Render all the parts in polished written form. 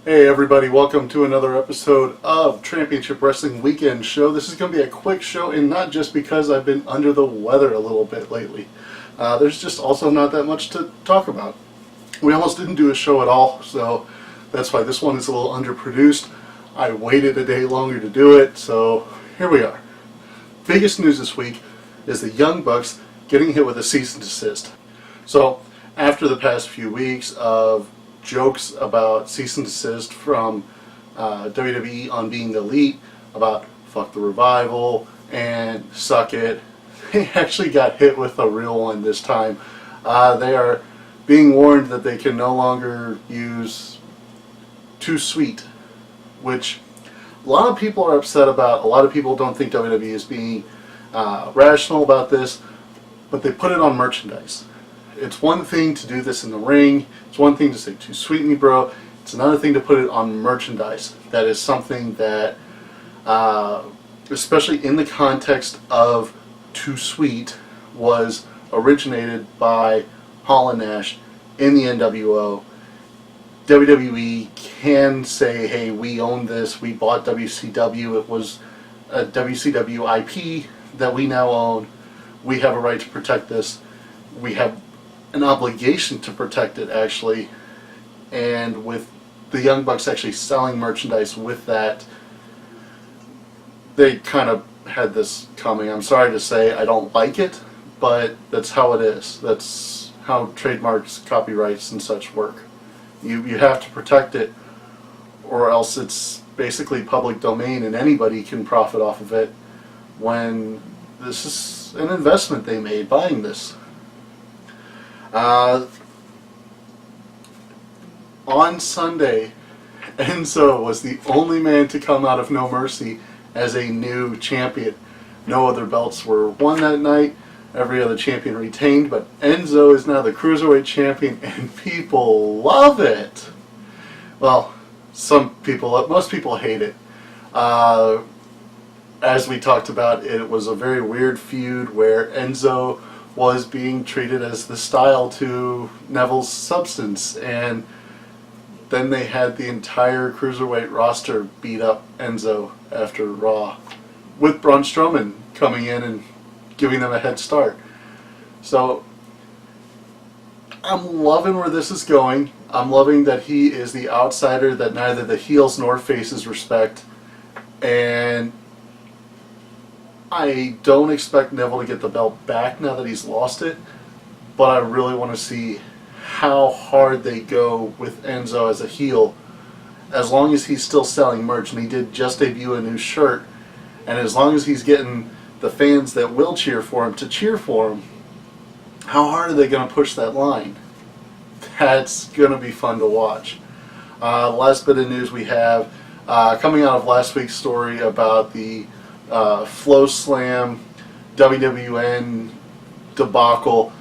Hey everybody, welcome to another episode of Trampionship Wrestling Weekend Show. This is going to be a quick show, and not just because I've been under the weather a little bit lately. There's just also not that much to talk about. We almost didn't do a show at all, so that's why this one is a little underproduced. I waited a day longer to do it, so here we are. Biggest news this week is the Young Bucks getting hit with a cease and desist. So, after the past few weeks of jokes about cease and desist from WWE on being elite, about fuck the revival and suck it, they actually got hit with a real one this time. They are being warned that they can no longer use Too Sweet, which a lot of people are upset about. A lot of people don't think WWE is being rational about this, but they put it on merchandise. It's one thing to do this in the ring. It's one thing to say "Too sweet me, bro." It's another thing to put it on merchandise. That is something that, especially in the context of Too Sweet, was originated by Hall and Nash in the NWO. WWE can say, "Hey, we own this. We bought WCW. It was a WCW IP that we now own. We have a right to protect this. We have an obligation to protect it," actually. And with the Young Bucks actually selling merchandise with that, they kind of had this coming. I'm sorry to say I don't like it, but that's how it is. That's how trademarks, copyrights, and such work. You have to protect it, or else it's basically public domain and anybody can profit off of it, when this is an investment they made buying this. On Sunday, Enzo was the only man to come out of No Mercy as a new champion. No other belts were won that night. Every other champion retained, but Enzo is now the Cruiserweight champion, and people love it. Well, most people hate it. As we talked about, it was a very weird feud where Enzo was being treated as the style to Neville's substance, and then they had the entire Cruiserweight roster beat up Enzo after Raw, with Braun Strowman coming in and giving them a head start. So I'm loving where this is going. I'm loving that he is the outsider that neither the heels nor faces respect, and I don't expect Neville to get the belt back now that he's lost it, but I really want to see how hard they go with Enzo as a heel. As long as he's still selling merch, and he did just debut a new shirt, and as long as he's getting the fans that will cheer for him to cheer for him, how hard are they going to push that line? That's going to be fun to watch. Last bit of news we have, coming out of last week's story about the Flow Slam WWN debacle,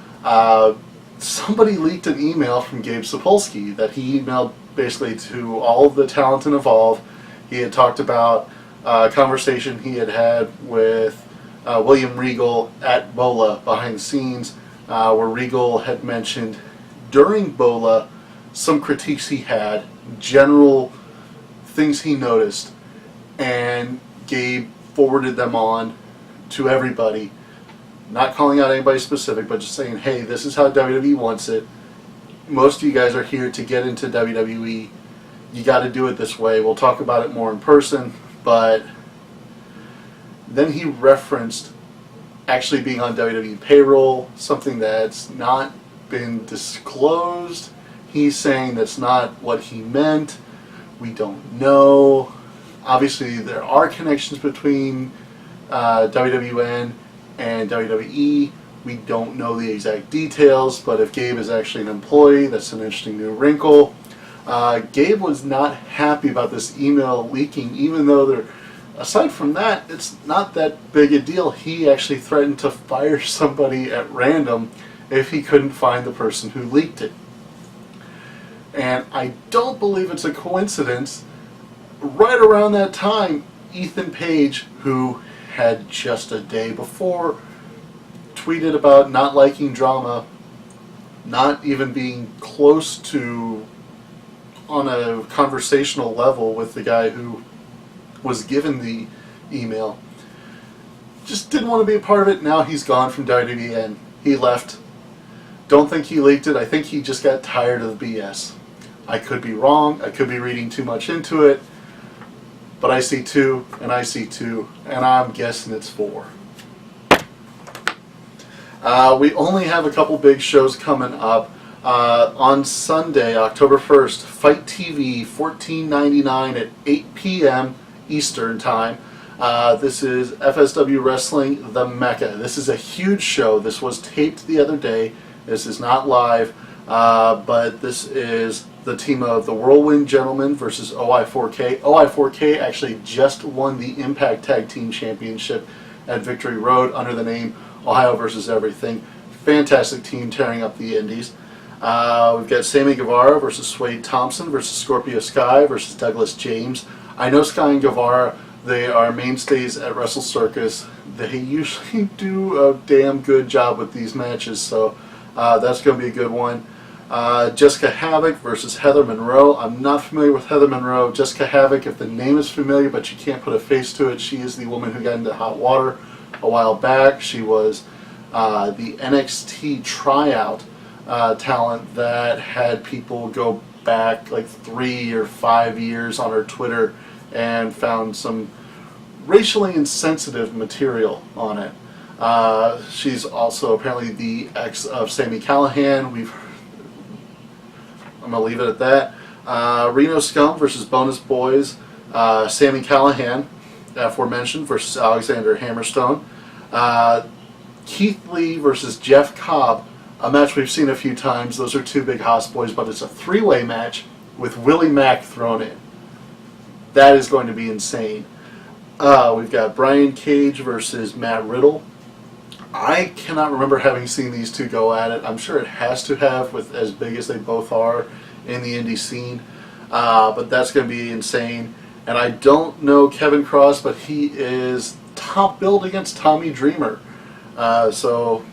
somebody leaked an email from Gabe Sapolsky that he emailed basically to all of the talent in Evolve. He had talked about a conversation he had had with William Regal at Bola behind the scenes, where Regal had mentioned during Bola some critiques he had, general things he noticed, and Gabe forwarded them on to everybody, not calling out anybody specific, but just saying, hey, this is how WWE wants it. Most of you guys are here to get into WWE. You got to do it this way. We'll talk about it more in person, but then he referenced actually being on WWE payroll, something that's not been disclosed. He's saying that's not what he meant. We don't know. Obviously, there are connections between WWN and WWE. We don't know the exact details, but if Gabe is actually an employee, that's an interesting new wrinkle. Gabe was not happy about this email leaking, even though aside from that, it's not that big a deal. He actually threatened to fire somebody at random if he couldn't find the person who leaked it. And I don't believe it's a coincidence. Right around that time, Ethan Page, who had just a day before tweeted about not liking drama, not even being close to on a conversational level with the guy who was given the email. Just didn't want to be a part of it. Now he's gone from WWE and he left. Don't think he leaked it. I think he just got tired of the BS. I could be wrong. I could be reading too much into it. But I see 2, and I see 2, and I'm guessing it's 4. We only have a couple big shows coming up. On Sunday, October 1st, Fight TV, $14.99 at 8 p.m. Eastern Time. This is FSW Wrestling, The Mecca. This is a huge show. This was taped the other day. This is not live, but this is the team of the Whirlwind Gentlemen versus OI4K. OI4K actually just won the Impact Tag Team Championship at Victory Road under the name Ohio versus Everything. Fantastic team tearing up the indies. We've got Sammy Guevara versus Swade Thompson versus Scorpio Sky versus Douglas James. I know Sky and Guevara, they are mainstays at Wrestle Circus. They usually do a damn good job with these matches, so that's going to be a good one. Jessica Havoc versus Heather Monroe. I'm not familiar with Heather Monroe. Jessica Havoc, if the name is familiar but you can't put a face to it, she is the woman who got into hot water a while back. She was the NXT tryout talent that had people go back like 3 or 5 years on her Twitter and found some racially insensitive material on it. She's also apparently the ex of Sami Callihan. I'm going to leave it at that. Reno Scum versus Bonus Boys. Sami Callihan, aforementioned, versus Alexander Hammerstone. Keith Lee versus Jeff Cobb. A match we've seen a few times. Those are 2 big house boys, but it's a 3-way match with Willie Mack thrown in. That is going to be insane. We've got Brian Cage versus Matt Riddle. I cannot remember having seen these 2 go at it. I'm sure it has to have, with as big as they both are in the indie scene. But that's going to be insane. And I don't know Kevin Cross, but he is top billed against Tommy Dreamer. So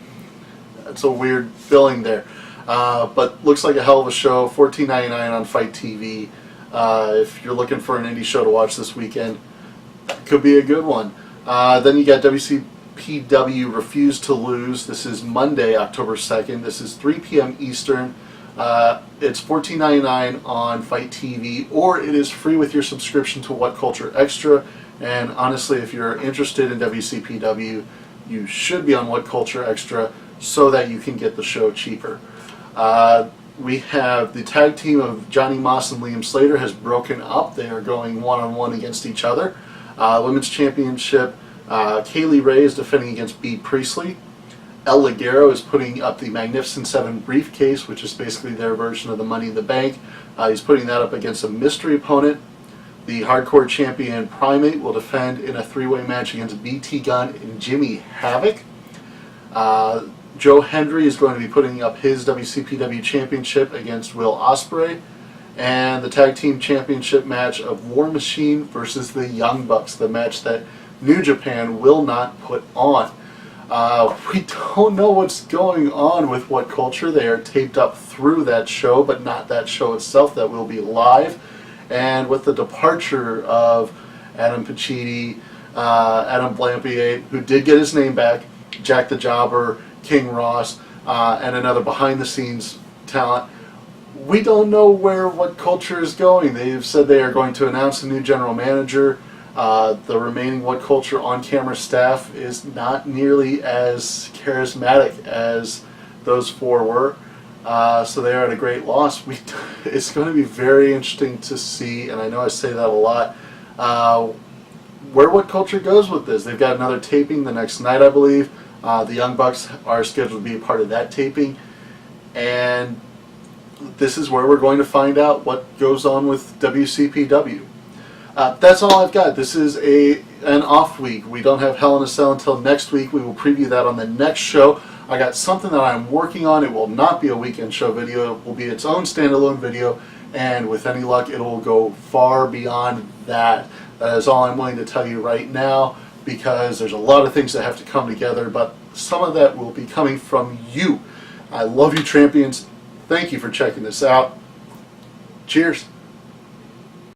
that's a weird billing there. But looks like a hell of a show. $14.99 on Fight TV. If you're looking for an indie show to watch this weekend, that could be a good one. Then you got WCPW Refuse to Lose. This is Monday, October 2nd. This is 3 p.m. Eastern. It's $14.99 on Fight TV, or it is free with your subscription to What Culture Extra. And honestly, if you're interested in WCPW, you should be on What Culture Extra so that you can get the show cheaper. We have the tag team of Johnny Moss and Liam Slater has broken up. They are going one-on-one against each other. Women's Championship, Kaylee Ray is defending against Bea Priestley. El Ligero is putting up the Magnificent 7 briefcase, which is basically their version of the Money in the Bank. He's putting that up against a mystery opponent. The Hardcore Champion Primate will defend in a 3-way match against BT Gunn and Jimmy Havoc. Joe Hendry is going to be putting up his WCPW Championship against Will Ospreay. And the Tag Team Championship match of War Machine versus the Young Bucks, the match that New Japan will not put on. We don't know what's going on with What Culture. They are taped up through that show, but not that show itself. That will be live. And with the departure of Adam Pacitti, Adam Blampier, who did get his name back, Jack the Jobber, King Ross, and another behind-the-scenes talent, we don't know where What Culture is going. They've said they are going to announce a new general manager. The remaining What Culture on-camera staff is not nearly as charismatic as those 4 were. So they are at a great loss. It's going to be very interesting to see, and I know I say that a lot, where What Culture goes with this. They've got another taping the next night, I believe. The Young Bucks are scheduled to be a part of that taping. And this is where we're going to find out what goes on with WCPW. That's all I've got. This is an off week. We don't have Hell in a Cell until next week. We will preview that on the next show. I got something that I'm working on. It will not be a weekend show video. It will be its own standalone video. And with any luck, it will go far beyond that. That is all I'm willing to tell you right now, because there's a lot of things that have to come together, but some of that will be coming from you. I love you, Trampions. Thank you for checking this out. Cheers.